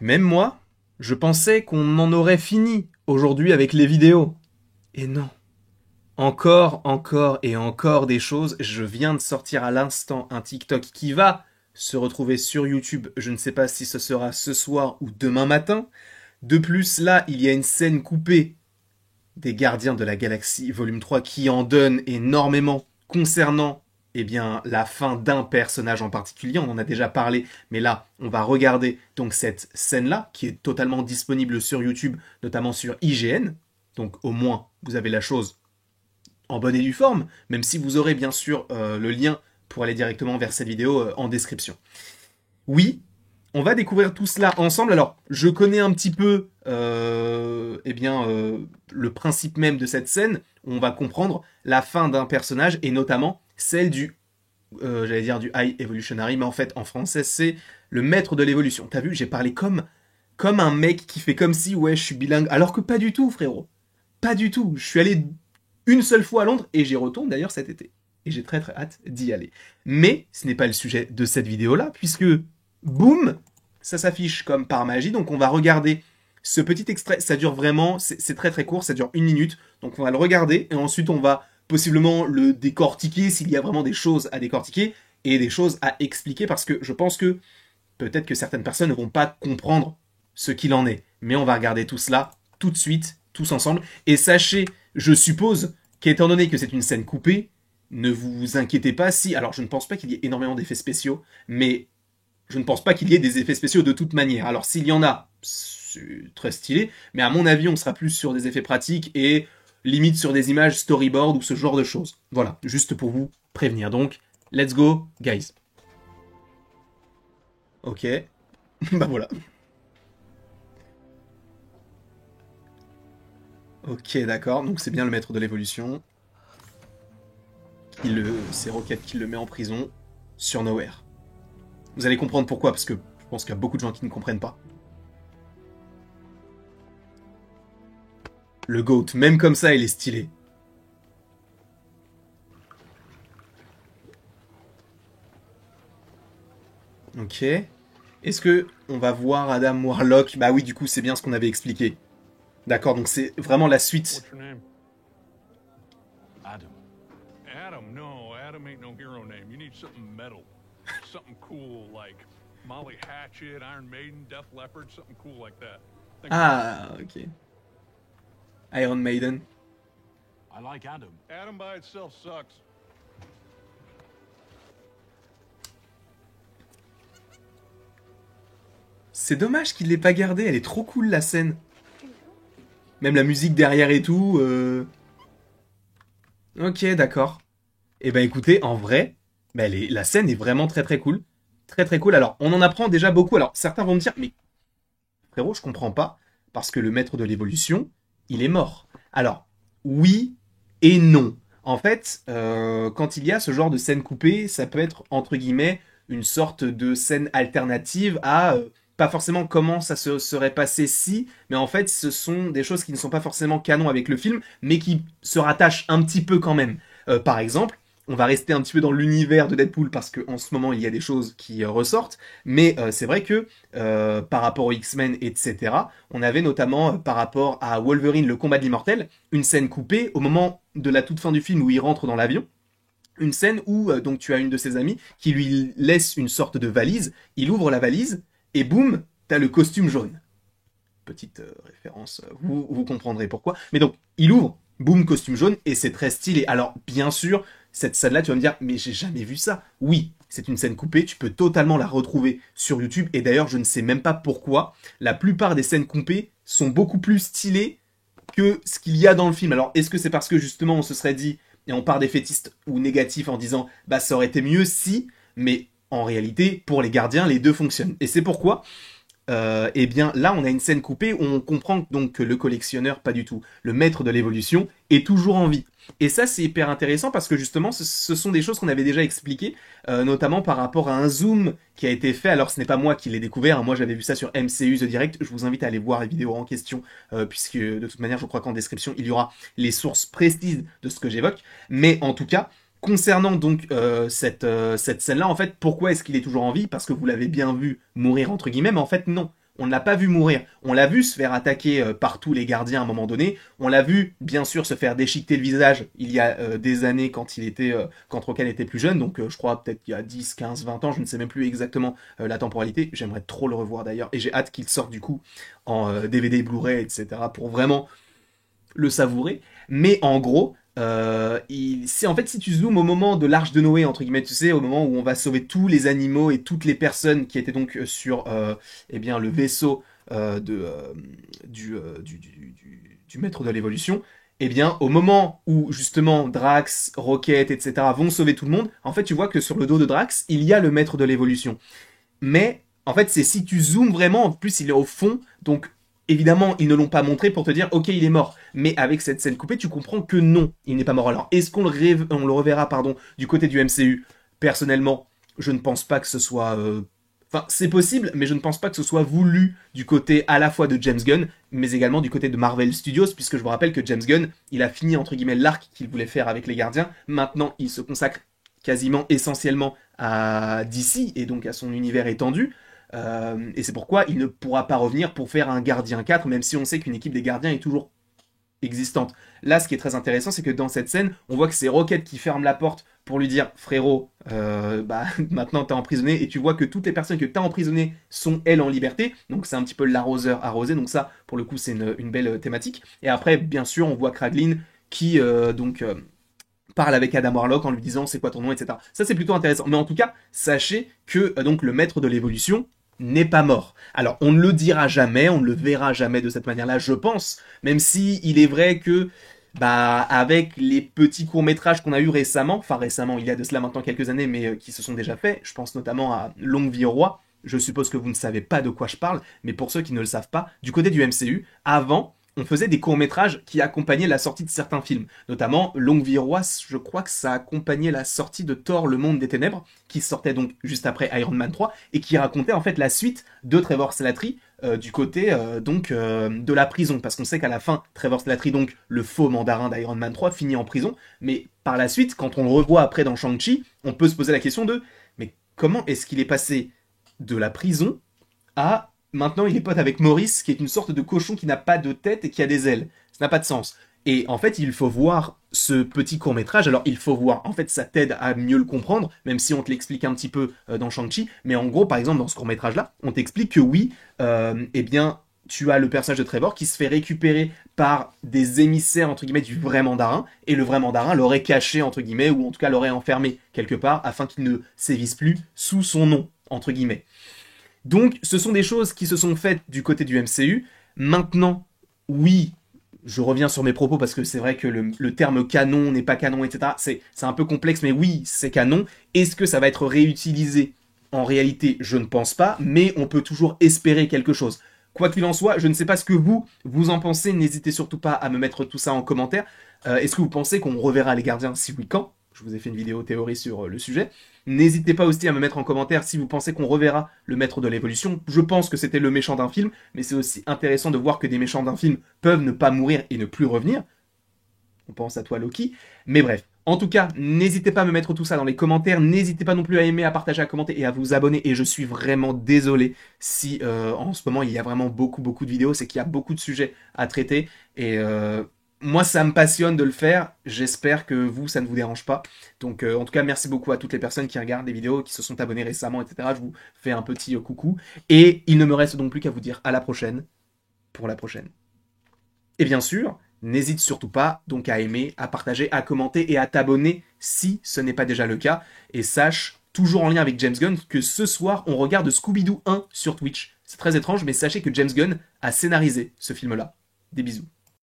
Même moi, je pensais qu'on en aurait fini aujourd'hui avec les vidéos. Et non. Encore et encore des choses. Je viens de sortir à l'instant un TikTok qui va se retrouver sur YouTube. Je ne sais pas si ce sera ce soir ou demain matin. De plus, là, il y a une scène coupée des Gardiens de la Galaxie volume 3 qui en donne énormément concernant la fin d'un personnage en particulier. On en a déjà parlé, mais là, on va regarder donc cette scène-là qui est totalement disponible sur YouTube, notamment sur IGN. Donc au moins, vous avez la chose en bonne et due forme, même si vous aurez bien sûr le lien pour aller directement vers cette vidéo en description. Oui, on va découvrir tout cela ensemble. Alors, je connais un petit peu le principe même de cette scène. On va comprendre la fin d'un personnage et notamment celle du, du High Evolutionary, mais en fait, en français, c'est le maître de l'évolution. T'as vu, j'ai parlé comme un mec qui fait comme si, ouais, je suis bilingue, alors que pas du tout, frérot. Pas du tout. Je suis allé une seule fois à Londres et j'y retourne d'ailleurs cet été. Et j'ai très hâte d'y aller. Mais ce n'est pas le sujet de cette vidéo-là, puisque boum, ça s'affiche comme par magie. Donc on va regarder ce petit extrait. Ça dure vraiment, c'est très court, ça dure 1 minute. Donc on va le regarder et ensuite on va possiblement le décortiquer s'il y a vraiment des choses à décortiquer et des choses à expliquer parce que je pense que peut-être que certaines personnes ne vont pas comprendre ce qu'il en est. Mais on va regarder tout cela tout de suite, tous ensemble. Et sachez, je suppose qu'étant donné que c'est une scène coupée, ne vous inquiétez pas si... Alors je ne pense pas qu'il y ait énormément d'effets spéciaux, mais je ne pense pas qu'il y ait des effets spéciaux de toute manière. Alors s'il y en a, c'est très stylé, mais à mon avis on sera plus sur des effets pratiques et limite sur des images storyboard ou ce genre de choses. Voilà, juste pour vous prévenir. Donc, let's go, guys. Ok, bah voilà. Ok, d'accord, donc c'est bien le maître de l'évolution. C'est Rocket qui le met en prison sur Nowhere. Vous allez comprendre pourquoi, parce que je pense qu'il y a beaucoup de gens qui ne comprennent pas. Le GOAT, même comme ça, il est stylé. Ok. Est-ce que on va voir Adam Warlock? Bah oui, du coup, c'est bien ce qu'on avait expliqué. D'accord, donc c'est vraiment la suite. What's your name? Adam. Adam, no, Adam ain't no hero name. You need something metal. Something cool like Molly Hatchet, Iron Maiden, Def Leppard, something cool like that. Think Ah, ok. Iron Maiden. I like Adam. Adam by itself sucks. C'est dommage qu'il l'ait pas gardée, elle est trop cool la scène. Même la musique derrière et tout. Ok, d'accord. Et bah écoutez, en vrai, bah, la scène est vraiment très cool. Très cool. Alors, on en apprend déjà beaucoup. Alors, certains vont me dire, mais frérot, je comprends pas. Parce que le maître de l'évolution, il est mort. Alors, oui et non. En fait, quand il y a ce genre de scène coupée, ça peut être, entre guillemets, une sorte de scène alternative à... pas forcément comment ça se serait passé si, mais en fait, ce sont des choses qui ne sont pas forcément canon avec le film, mais qui se rattachent un petit peu quand même. Par exemple, on va rester un petit peu dans l'univers de Deadpool parce qu'en ce moment il y a des choses qui ressortent, mais c'est vrai que par rapport aux X-Men, etc., on avait notamment par rapport à Wolverine, le combat de l'immortel, une scène coupée au moment de la toute fin du film où il rentre dans l'avion. Une scène où donc tu as une de ses amies qui lui laisse une sorte de valise, il ouvre la valise et boum, t'as le costume jaune. Petite référence, vous comprendrez pourquoi. Mais donc, il ouvre, boum, costume jaune, et c'est très stylé. Alors, bien sûr, cette scène-là, tu vas me dire, mais j'ai jamais vu ça. Oui, c'est une scène coupée, tu peux totalement la retrouver sur YouTube, et d'ailleurs, je ne sais même pas pourquoi. La plupart des scènes coupées sont beaucoup plus stylées que ce qu'il y a dans le film. Alors, est-ce que c'est parce que justement, on se serait dit, et on part des fétistes ou négatifs en disant, bah ça aurait été mieux si, mais en réalité, pour les gardiens, les deux fonctionnent. Et c'est pourquoi eh bien là on a une scène coupée où on comprend donc que le collectionneur, pas du tout, le maître de l'évolution, est toujours en vie. Et ça c'est hyper intéressant parce que justement ce sont des choses qu'on avait déjà expliquées, notamment par rapport à un zoom qui a été fait. Alors ce n'est pas moi qui l'ai découvert, hein. Moi j'avais vu ça sur MCU The Direct, je vous invite à aller voir la vidéo en question, puisque de toute manière je crois qu'en description il y aura les sources précises de ce que j'évoque. Mais en tout cas, concernant donc cette scène-là, en fait, pourquoi est-ce qu'il est toujours en vie? Parce que vous l'avez bien vu mourir entre guillemets, mais en fait non. on ne l'a pas vu mourir. On l'a vu se faire attaquer par tous les gardiens à un moment donné. On l'a vu, bien sûr, se faire déchiqueter le visage il y a des années quand Rokan était plus jeune. Donc, je crois peut-être il y a 10, 15, 20 ans. Je ne sais même plus exactement la temporalité. J'aimerais trop le revoir d'ailleurs. Et j'ai hâte qu'il sorte du coup en DVD, Blu-ray, etc. pour vraiment le savourer. Mais en gros, c'est en fait si tu zoomes au moment de l'arche de Noé, entre guillemets, tu sais, au moment où on va sauver tous les animaux et toutes les personnes qui étaient donc sur eh bien, le vaisseau du maître de l'évolution, eh bien, au moment où justement Drax, Rocket, etc. vont sauver tout le monde, en fait, tu vois que sur le dos de Drax, il y a le maître de l'évolution. Mais en fait, c'est si tu zoomes vraiment, en plus il est au fond, donc évidemment ils ne l'ont pas montré pour te dire ok il est mort. Mais avec cette scène coupée, tu comprends que non, il n'est pas mort. Alors est-ce qu'on le reverra du côté du MCU? Personnellement, je ne pense pas que ce soit... Enfin, c'est possible, mais je ne pense pas que ce soit voulu du côté à la fois de James Gunn, mais également du côté de Marvel Studios, puisque je vous rappelle que James Gunn, il a fini entre guillemets l'arc qu'il voulait faire avec les Gardiens. Maintenant, il se consacre quasiment essentiellement à DC et donc à son univers étendu. Et c'est pourquoi il ne pourra pas revenir pour faire un Gardien 4, même si on sait qu'une équipe des Gardiens est toujours existante. Là, ce qui est très intéressant, c'est que dans cette scène, on voit que c'est Rocket qui ferme la porte pour lui dire « Frérot, maintenant t'es emprisonné » et tu vois que toutes les personnes que t'as emprisonnées sont, elles, en liberté. Donc c'est un petit peu l'arroseur arrosé. Donc ça, pour le coup, c'est une belle thématique. Et après, bien sûr, on voit Kraglin qui, parle avec Adam Warlock en lui disant c'est quoi ton nom, etc. Ça c'est plutôt intéressant. Mais en tout cas, sachez que donc le maître de l'évolution n'est pas mort. Alors on ne le dira jamais, on ne le verra jamais de cette manière-là, je pense. Même si il est vrai que avec les petits courts-métrages qu'on a eu récemment, enfin récemment, il y a de cela maintenant quelques années, mais qui se sont déjà faits, je pense notamment à Longue Vie au Roi. Je suppose que vous ne savez pas de quoi je parle, mais pour ceux qui ne le savent pas, du côté du MCU, avant, on faisait des courts-métrages qui accompagnaient la sortie de certains films. Notamment, Longue Vie au Roi, je crois que ça accompagnait la sortie de Thor, le monde des ténèbres, qui sortait donc juste après Iron Man 3, et qui racontait en fait la suite de Trevor Slattery du côté de la prison. Parce qu'on sait qu'à la fin, Trevor Slattery, donc le faux mandarin d'Iron Man 3, finit en prison. Mais par la suite, quand on le revoit après dans Shang-Chi, on peut se poser la question de mais comment est-ce qu'il est passé de la prison à... Maintenant, il est pote avec Maurice, qui est une sorte de cochon qui n'a pas de tête et qui a des ailes. Ça n'a pas de sens. Et en fait, il faut voir ce petit court-métrage. Alors, il faut voir. En fait, ça t'aide à mieux le comprendre, même si on te l'explique un petit peu dans Shang-Chi. Mais en gros, par exemple, dans ce court-métrage-là, on t'explique que oui, eh bien, tu as le personnage de Trevor qui se fait récupérer par des émissaires, entre guillemets, du vrai mandarin. Et le vrai mandarin l'aurait caché, entre guillemets, ou en tout cas l'aurait enfermé quelque part, afin qu'il ne sévisse plus sous son nom, entre guillemets. Donc, ce sont des choses qui se sont faites du côté du MCU. Maintenant, oui, je reviens sur mes propos parce que c'est vrai que le terme canon n'est pas canon, etc. C'est un peu complexe, mais oui, c'est canon. Est-ce que ça va être réutilisé? En réalité, je ne pense pas, mais on peut toujours espérer quelque chose. Quoi qu'il en soit, je ne sais pas ce que vous en pensez. N'hésitez surtout pas à me mettre tout ça en commentaire. Est-ce que vous pensez qu'on reverra les Gardiens? Si oui, quand? Je vous ai fait une vidéo théorie sur le sujet. N'hésitez pas aussi à me mettre en commentaire si vous pensez qu'on reverra le maître de l'évolution. Je pense que c'était le méchant d'un film, mais c'est aussi intéressant de voir que des méchants d'un film peuvent ne pas mourir et ne plus revenir. On pense à toi Loki. Mais bref, en tout cas, n'hésitez pas à me mettre tout ça dans les commentaires. N'hésitez pas non plus à aimer, à partager, à commenter et à vous abonner. Et je suis vraiment désolé si en ce moment il y a vraiment beaucoup de vidéos. C'est qu'il y a beaucoup de sujets à traiter. Et... moi, ça me passionne de le faire. J'espère que vous, ça ne vous dérange pas. Donc, en tout cas, merci beaucoup à toutes les personnes qui regardent les vidéos, qui se sont abonnées récemment, etc. Je vous fais un petit coucou. Et il ne me reste donc plus qu'à vous dire à la prochaine pour la prochaine. Et bien sûr, n'hésite surtout pas donc à aimer, à partager, à commenter et à t'abonner si ce n'est pas déjà le cas. Et sache, toujours en lien avec James Gunn, que ce soir, on regarde Scooby-Doo 1 sur Twitch. C'est très étrange, mais sachez que James Gunn a scénarisé ce film-là. Des bisous.